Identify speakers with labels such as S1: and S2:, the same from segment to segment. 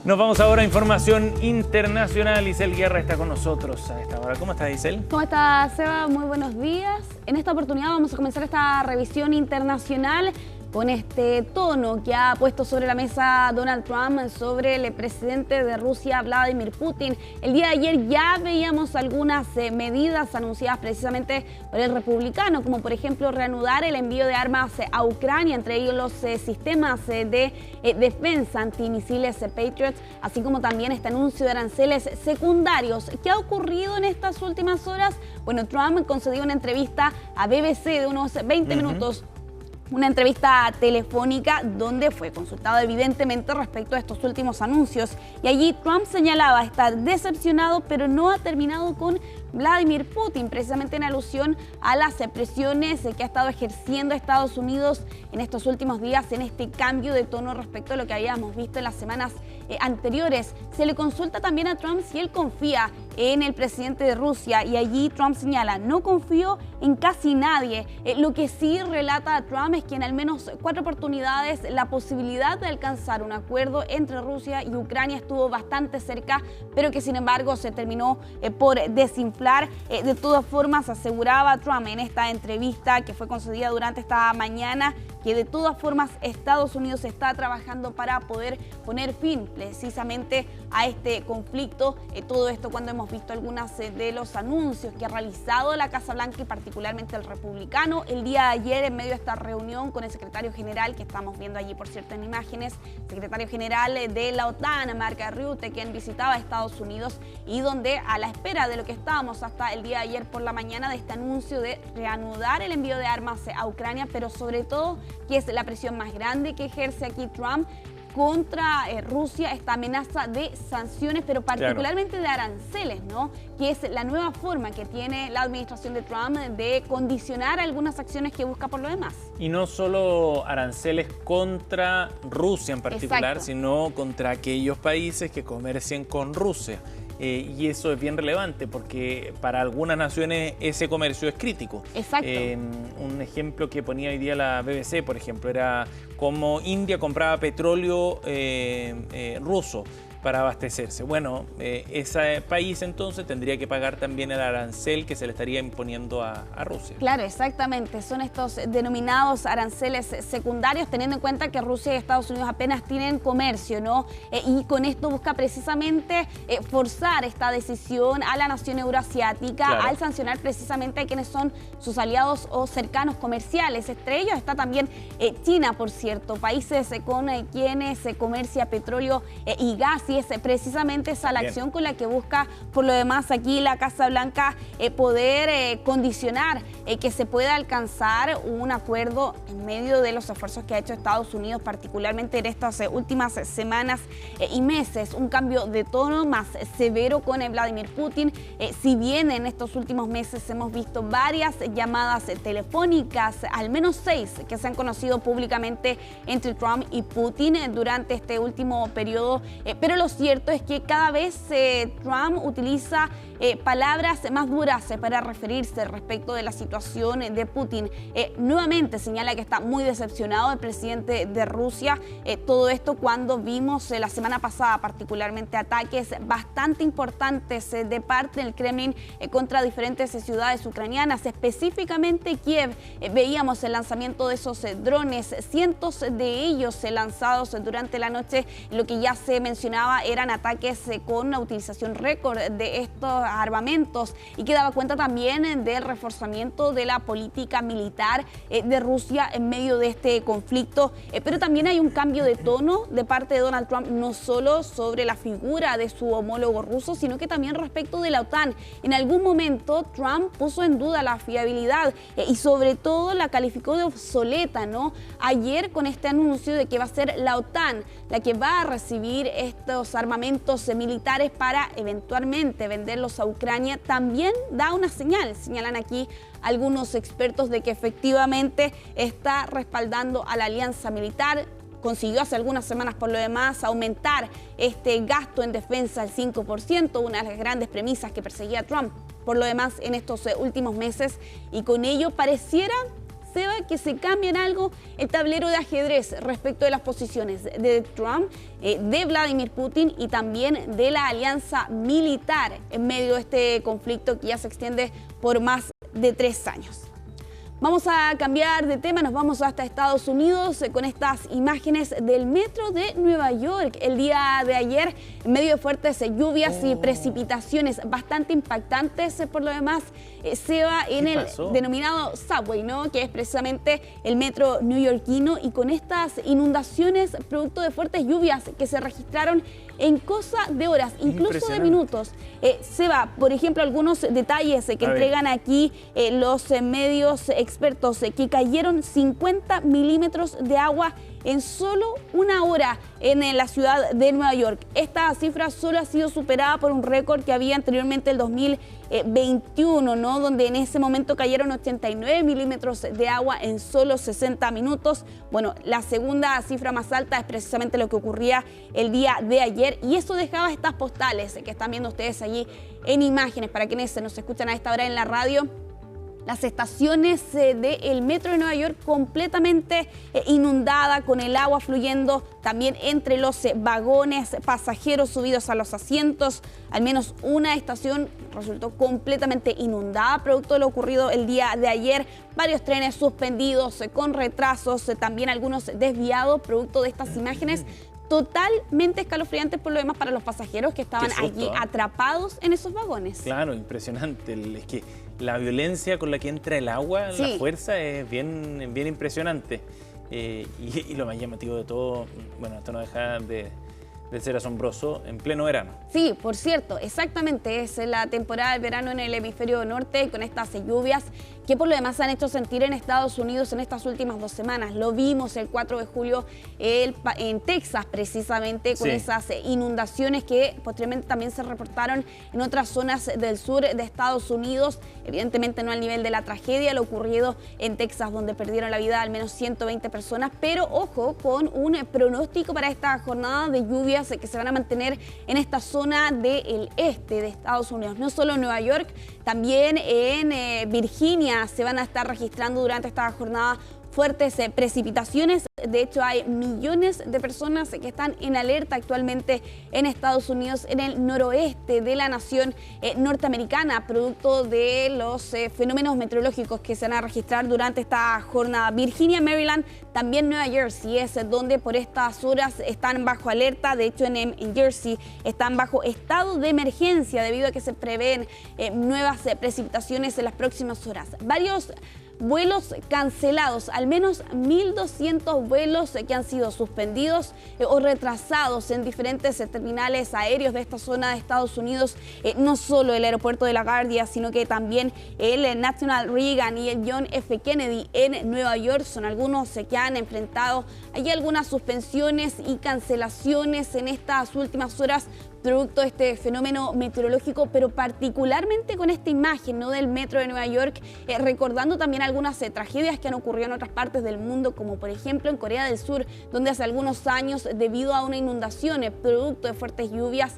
S1: Nos vamos ahora a información internacional. Isel Guerra está con nosotros a esta hora. ¿Cómo estás, Isel?
S2: ¿Cómo estás, Seba? Muy buenos días. En esta oportunidad vamos a comenzar esta revisión internacional con este tono que ha puesto sobre la mesa Donald Trump sobre el presidente de Rusia, Vladimir Putin. El día de ayer ya veíamos algunas medidas anunciadas precisamente por el republicano, como por ejemplo reanudar el envío de armas a Ucrania, entre ellos los sistemas de defensa antimisiles Patriot, así como también este anuncio de aranceles secundarios. ¿Qué ha ocurrido en estas últimas horas? Bueno, Trump concedió una entrevista a BBC de unos 20 minutos. Una entrevista telefónica donde fue consultado evidentemente respecto a estos últimos anuncios. Y allí Trump señalaba estar decepcionado, pero no ha terminado con Vladimir Putin, precisamente en alusión a las presiones que ha estado ejerciendo Estados Unidos en estos últimos días, en este cambio de tono respecto a lo que habíamos visto en las semanas anteriores. Se le consulta también a Trump si él confía en el presidente de Rusia y allí Trump señala: no confío en casi nadie. Lo que sí relata a Trump es que en al menos 4 oportunidades la posibilidad de alcanzar un acuerdo entre Rusia y Ucrania estuvo bastante cerca, pero que sin embargo se terminó por desinflar. De todas formas, aseguraba Trump en esta entrevista que fue concedida durante esta mañana que de todas formas Estados Unidos está trabajando para poder poner fin precisamente a este conflicto. Todo esto cuando hemos visto algunos de los anuncios que ha realizado la Casa Blanca y particularmente el republicano. El día de ayer, en medio de esta reunión con el secretario general, que estamos viendo allí por cierto en imágenes, secretario general de la OTAN, Mark Rutte, quien visitaba Estados Unidos y donde a la espera de lo que estábamos hasta el día de ayer por la mañana de este anuncio de reanudar el envío de armas a Ucrania, pero sobre todo que es la presión más grande que ejerce aquí Trump contra Rusia, esta amenaza de sanciones, pero particularmente de aranceles, ¿no? Que es la nueva forma que tiene la administración de Trump de condicionar algunas acciones que busca por lo demás.
S1: Y no solo aranceles contra Rusia en particular,
S2: exacto,
S1: sino contra aquellos países que comercien con Rusia. Y eso es bien relevante porque para algunas naciones ese comercio es crítico.
S2: Exacto.
S1: Un ejemplo que ponía hoy día la BBC, por ejemplo, era cómo India compraba petróleo ruso para abastecerse. Bueno, ese país entonces tendría que pagar también el arancel que se le estaría imponiendo a Rusia.
S2: Claro, exactamente. Son estos denominados aranceles secundarios, teniendo en cuenta que Rusia y Estados Unidos apenas tienen comercio, ¿no? Y con esto busca precisamente forzar esta decisión a la nación euroasiática al sancionar precisamente a quienes son sus aliados o cercanos comerciales. Entre ellos está también China, por cierto, países con quienes se comercia petróleo y gas. Y es precisamente esa la acción con la que busca, por lo demás, aquí la Casa Blanca poder condicionar que se pueda alcanzar un acuerdo en medio de los esfuerzos que ha hecho Estados Unidos, particularmente en estas últimas semanas y meses. Un cambio de tono más severo con Vladimir Putin. Si bien en estos últimos meses hemos visto varias llamadas telefónicas, al menos 6 que se han conocido públicamente entre Trump y Putin durante este último periodo, pero lo cierto es que cada vez Trump utiliza palabras más duras para referirse respecto de la situación de Putin. Nuevamente señala que está muy decepcionado el presidente de Rusia. Todo esto cuando vimos la semana pasada particularmente ataques bastante importantes de parte del Kremlin contra diferentes ciudades ucranianas, específicamente Kiev. Veíamos el lanzamiento de esos drones, cientos de ellos lanzados durante la noche. Lo que ya se mencionaba eran ataques con una utilización récord de estos armamentos y que daba cuenta también del reforzamiento de la política militar de Rusia en medio de este conflicto. Pero también hay un cambio de tono de parte de Donald Trump, no solo sobre la figura de su homólogo ruso, sino que también respecto de la OTAN. En algún momento Trump puso en duda la fiabilidad y sobre todo la calificó de obsoleta, ¿no? Ayer con este anuncio de que va a ser la OTAN la que va a recibir estos armamentos militares para eventualmente venderlos a Ucrania, también da una señal. Señalan aquí algunos expertos de que efectivamente está respaldando a la alianza militar. Consiguió hace algunas semanas, por lo demás, aumentar este gasto en defensa al 5%, una de las grandes premisas que perseguía Trump, por lo demás, en estos últimos meses, y con ello pareciera Seba, que se cambia en algo el tablero de ajedrez respecto de las posiciones de Trump, de Vladimir Putin y también de la alianza militar en medio de este conflicto que ya se extiende por más de 3 años. Vamos a cambiar de tema, nos vamos hasta Estados Unidos con estas imágenes del metro de Nueva York. El día de ayer, en medio de fuertes lluvias y precipitaciones bastante impactantes por lo demás, Seba, en el denominado subway, ¿no? Que es precisamente el metro neoyorquino, y con estas inundaciones producto de fuertes lluvias que se registraron en cosa de horas, incluso de minutos. Seba, por ejemplo, algunos detalles que entregan aquí los medios expertos, que cayeron 50 milímetros de agua en solo una hora en la ciudad de Nueva York. Esta cifra solo ha sido superada por un récord que había anteriormente el 2021, ¿no? Donde en ese momento cayeron 89 milímetros de agua en solo 60 minutos. Bueno, la segunda cifra más alta es precisamente lo que ocurría el día de ayer, y eso dejaba estas postales que están viendo ustedes allí en imágenes para quienes nos escuchan a esta hora en la radio. Las estaciones del metro de Nueva York completamente inundada, con el agua fluyendo también entre los vagones, pasajeros subidos a los asientos. Al menos una estación resultó completamente inundada, producto de lo ocurrido el día de ayer. Varios trenes suspendidos, con retrasos, también algunos desviados, producto de estas imágenes totalmente escalofriantes por lo demás para los pasajeros que estaban allí atrapados en esos vagones.
S1: Claro, impresionante. Es que la violencia con la que entra el agua, la fuerza, es bien impresionante. Y lo más llamativo de todo, bueno, esto no deja de ser asombroso en pleno verano.
S2: Sí, por cierto, exactamente, es la temporada del verano en el hemisferio norte, con estas lluvias que por lo demás se han hecho sentir en Estados Unidos en estas últimas 2 semanas. Lo vimos el 4 de julio en Texas, precisamente, con esas inundaciones que posteriormente también se reportaron en otras zonas del sur de Estados Unidos. Evidentemente no al nivel de la tragedia, lo ocurrido en Texas, donde perdieron la vida al menos 120 personas, pero ojo con un pronóstico para esta jornada de lluvias que se van a mantener en esta zona del este de Estados Unidos. No solo en Nueva York, también en Virginia se van a estar registrando durante esta jornada fuertes precipitaciones. De hecho, hay millones de personas que están en alerta actualmente en Estados Unidos, en el noroeste de la nación norteamericana, producto de los fenómenos meteorológicos que se van a registrar durante esta jornada. Virginia, Maryland, también Nueva Jersey es donde por estas horas están bajo alerta. De hecho, en Jersey están bajo estado de emergencia debido a que se prevén nuevas precipitaciones en las próximas horas. Varios vuelos cancelados, al menos 1.200 vuelos que han sido suspendidos o retrasados en diferentes terminales aéreos de esta zona de Estados Unidos. No solo el aeropuerto de LaGuardia, sino que también el National Reagan y el John F. Kennedy en Nueva York son algunos que han enfrentado allí algunas suspensiones y cancelaciones en estas últimas horas, producto de este fenómeno meteorológico, pero particularmente con esta imagen, ¿no?, del metro de Nueva York, recordando también algunas tragedias que han ocurrido en otras partes del mundo, como por ejemplo en Corea del Sur, donde hace algunos años, debido a una inundación producto de fuertes lluvias,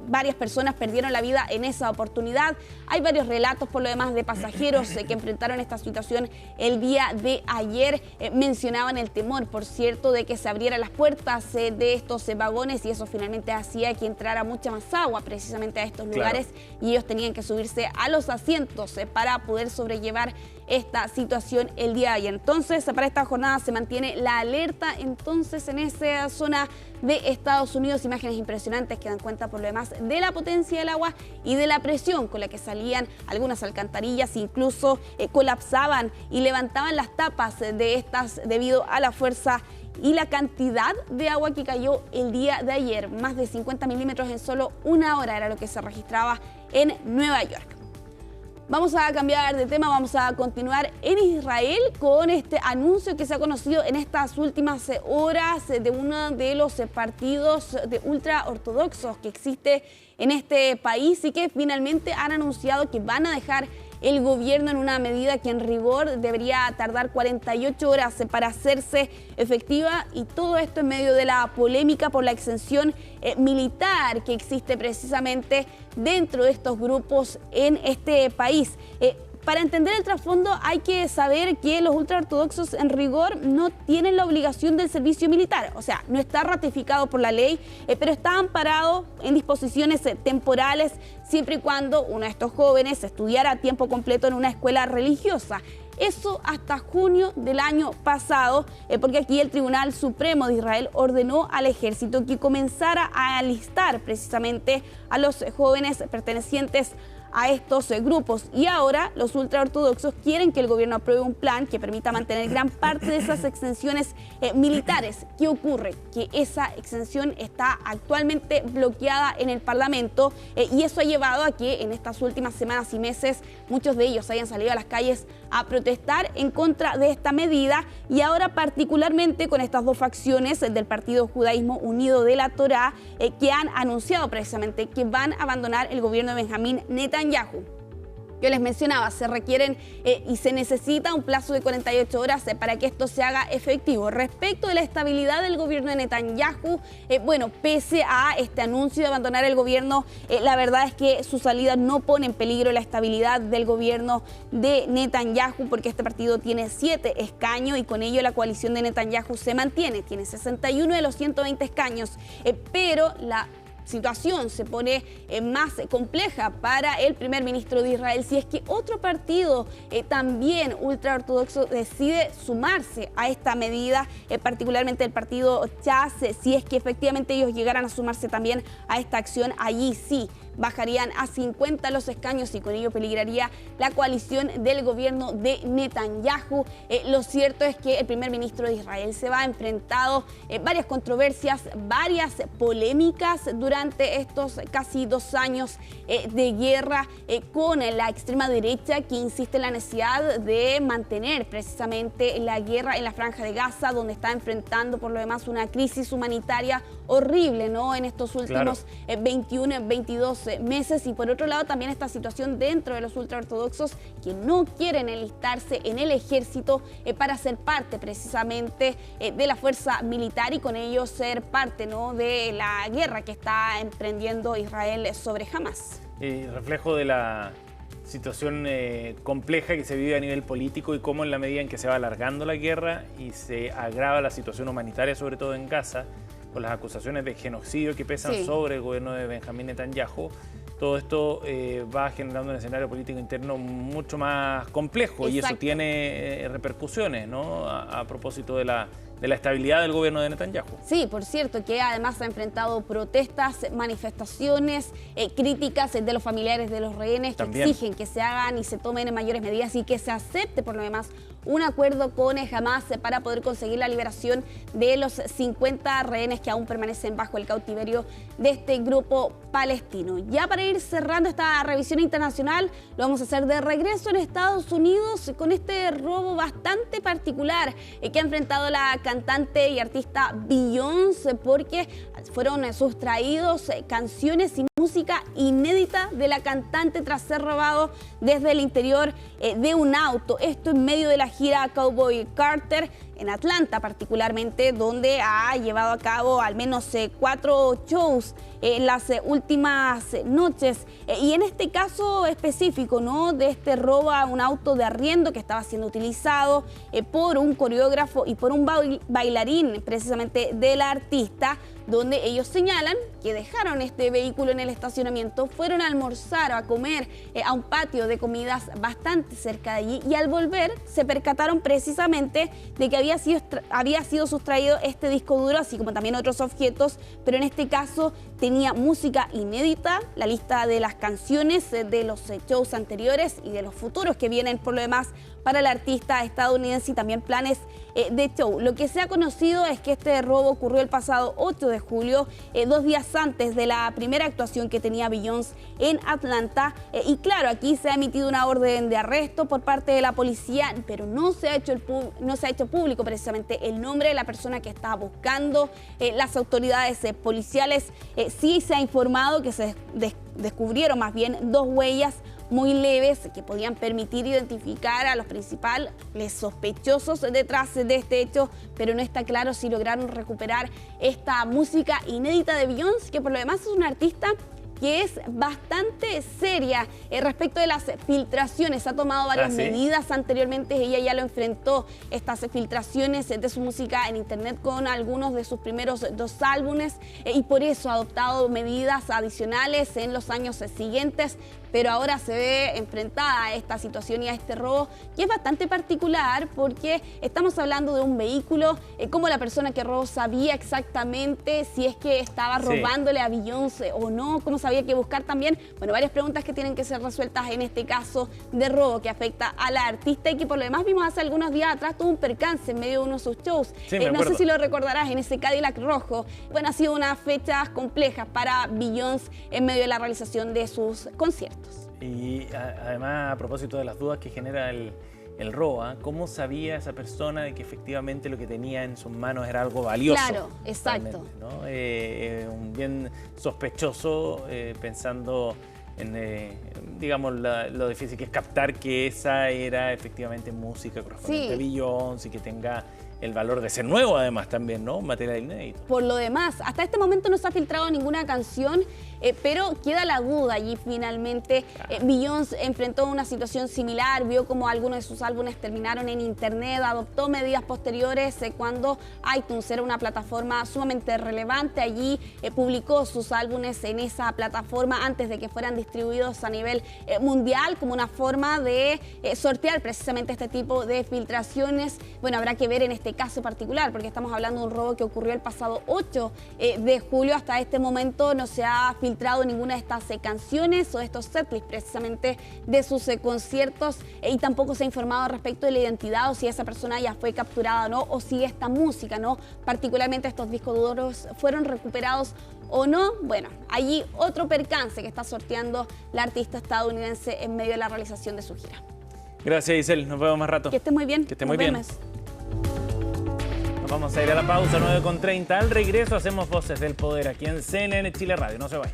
S2: varias personas perdieron la vida en esa oportunidad. Hay varios relatos por lo demás de pasajeros que enfrentaron esta situación el día de ayer. Mencionaban el temor, por cierto, de que se abrieran las puertas de estos vagones, y eso finalmente hacía que entrara mucha más agua precisamente a estos lugares, y ellos tenían que subirse a los asientos para poder sobrellevar esta situación el día de ayer. Entonces, para esta jornada se mantiene la alerta entonces en esa zona de Estados Unidos. Imágenes impresionantes que dan cuenta por lo demás de la potencia del agua y de la presión con la que salían algunas alcantarillas, incluso colapsaban y levantaban las tapas de estas debido a la fuerza y la cantidad de agua que cayó el día de ayer. Más de 50 milímetros en solo una hora era lo que se registraba en Nueva York. Vamos a cambiar de tema, vamos a continuar en Israel con este anuncio que se ha conocido en estas últimas horas de uno de los partidos de ultraortodoxos que existe en este país, y que finalmente han anunciado que van a dejar el gobierno en una medida que en rigor debería tardar 48 horas para hacerse efectiva, y todo esto en medio de la polémica por la exención militar que existe precisamente dentro de estos grupos en este país. Para entender el trasfondo hay que saber que los ultraortodoxos en rigor no tienen la obligación del servicio militar, o sea, no está ratificado por la ley, pero está amparado en disposiciones temporales siempre y cuando uno de estos jóvenes estudiara a tiempo completo en una escuela religiosa. Eso hasta junio del año pasado, porque aquí el Tribunal Supremo de Israel ordenó al ejército que comenzara a alistar precisamente a los jóvenes pertenecientes a estos grupos, y ahora los ultraortodoxos quieren que el gobierno apruebe un plan que permita mantener gran parte de esas exenciones militares. ¿Qué ocurre? Que esa exención está actualmente bloqueada en el Parlamento y eso ha llevado a que en estas últimas semanas y meses muchos de ellos hayan salido a las calles a protestar en contra de esta medida, y ahora particularmente con estas dos facciones del Partido Judaísmo Unido de la Torá que han anunciado precisamente que van a abandonar el gobierno de Benjamín Netanyahu. Yo les mencionaba, se requieren y se necesita un plazo de 48 horas para que esto se haga efectivo. Respecto de la estabilidad del gobierno de Netanyahu, bueno, pese a este anuncio de abandonar el gobierno, la verdad es que su salida no pone en peligro la estabilidad del gobierno de Netanyahu, porque este partido tiene 7 escaños y con ello la coalición de Netanyahu se mantiene, tiene 61 de los 120 escaños, pero la situación se pone más compleja para el primer ministro de Israel si es que otro partido también ultraortodoxo decide sumarse a esta medida, particularmente el partido Chas. Si es que efectivamente ellos llegaran a sumarse también a esta acción, allí sí bajarían a 50 los escaños y con ello peligraría la coalición del gobierno de Netanyahu. Lo cierto es que el primer ministro de Israel se va enfrentado varias controversias, varias polémicas durante estos casi 2 años de guerra con la extrema derecha, que insiste en la necesidad de mantener precisamente la guerra en la Franja de Gaza, donde está enfrentando por lo demás una crisis humanitaria horrible, ¿no?, en estos últimos 21, 22 meses. Y por otro lado también esta situación dentro de los ultraortodoxos que no quieren enlistarse en el ejército para ser parte precisamente de la fuerza militar y con ello ser parte, ¿no?, de la guerra que está emprendiendo Israel sobre Hamas.
S1: Reflejo de la situación compleja que se vive a nivel político y cómo en la medida en que se va alargando la guerra y se agrava la situación humanitaria, sobre todo en Gaza, con las acusaciones de genocidio que pesan sobre el gobierno de Benjamín Netanyahu, todo esto va generando un escenario político interno mucho más complejo. Exacto. Y eso tiene repercusiones, ¿no?, a propósito de la estabilidad del gobierno de Netanyahu.
S2: Sí, por cierto, que además ha enfrentado protestas, manifestaciones, críticas de los familiares de los rehenes que exigen que se hagan y se tomen mayores medidas y que se acepte por lo demás un acuerdo con Hamas para poder conseguir la liberación de los 50 rehenes que aún permanecen bajo el cautiverio de este grupo palestino. Ya para ir cerrando esta revisión internacional, lo vamos a hacer de regreso en Estados Unidos con este robo bastante particular que ha enfrentado la cantante y artista Beyoncé, porque fueron sustraídos canciones y música inédita de la cantante tras ser robado desde el interior de un auto. Esto en medio de la gira Cowboy Carter en Atlanta, particularmente, donde ha llevado a cabo al menos 4 shows en las últimas noches. Y en este caso específico, ¿no?, de este robo a un auto de arriendo que estaba siendo utilizado por un coreógrafo y por un bailarín precisamente del artista, donde ellos señalan que dejaron este vehículo en el estacionamiento, fueron a almorzar o a comer a un patio de comidas bastante cerca de allí y al volver se percataron precisamente de que había sido sustraído este disco duro, así como también otros objetos, pero en este caso tenía música inédita, la lista de las canciones de los shows anteriores y de los futuros que vienen por lo demás para el artista estadounidense y también planes de show. Lo que se ha conocido es que este robo ocurrió el pasado 8 de julio, 2 días antes de la primera actuación que tenía Beyoncé en Atlanta. Y claro, aquí se ha emitido una orden de arresto por parte de la policía, pero no se ha hecho público precisamente el nombre de la persona que estaba buscando las autoridades policiales. Sí se ha informado que se descubrieron más bien 2 huellas muy leves que podían permitir identificar a los principales sospechosos detrás de este hecho, pero no está claro si lograron recuperar esta música inédita de Beyoncé, que por lo demás es una artista que es bastante seria respecto de las filtraciones. Ha tomado varias medidas anteriormente, ella ya lo enfrentó, estas filtraciones de su música en internet con algunos de sus primeros 2 álbumes y por eso ha adoptado medidas adicionales en los años siguientes, pero ahora se ve enfrentada a esta situación y a este robo que es bastante particular porque estamos hablando de un vehículo, cómo la persona que robó sabía exactamente si es que estaba robándole a Beyoncé o no, cómo sabía que buscar también, bueno, varias preguntas que tienen que ser resueltas en este caso de robo que afecta a la artista y que por lo demás vimos hace algunos días atrás tuvo un percance en medio de uno de sus shows. No sé si lo recordarás, en ese Cadillac rojo. Bueno, ha sido unas fechas complejas para Beyoncé en medio de la realización de sus conciertos.
S1: Y además, a propósito de las dudas que genera el robo, ¿cómo sabía esa persona de que efectivamente lo que tenía en sus manos era algo valioso?
S2: Claro, exacto.
S1: ¿No? Un bien sospechoso, pensando en, digamos, lo difícil que es captar que esa era efectivamente música correspondiente a Beyoncé y que tenga el valor de ser nuevo además también, ¿no? Material inédito.
S2: Por lo demás, hasta este momento no se ha filtrado ninguna canción, pero queda la duda allí finalmente. Beyoncé enfrentó una situación similar, vio como algunos de sus álbumes terminaron en internet, adoptó medidas posteriores cuando iTunes era una plataforma sumamente relevante. Allí publicó sus álbumes en esa plataforma antes de que fueran distribuidos a nivel mundial como una forma de sortear precisamente este tipo de filtraciones. Bueno, habrá que ver en este caso particular, porque estamos hablando de un robo que ocurrió el pasado 8 de julio. Hasta este momento no se ha filtrado ninguna de estas canciones o estos setlists precisamente de sus conciertos y tampoco se ha informado respecto de la identidad o si esa persona ya fue capturada o no, o si esta música, ¿no? Particularmente estos discos duros fueron recuperados o no. Bueno, allí otro percance que está sorteando la artista estadounidense en medio de la realización de su gira.
S1: Gracias, Isel. Nos vemos más rato.
S2: Que estés muy bien.
S1: Que estés muy bien. Nos vamos a ir a la pausa, 9:30. Al regreso hacemos Voces del Poder aquí en CNN Chile Radio. No se vayan.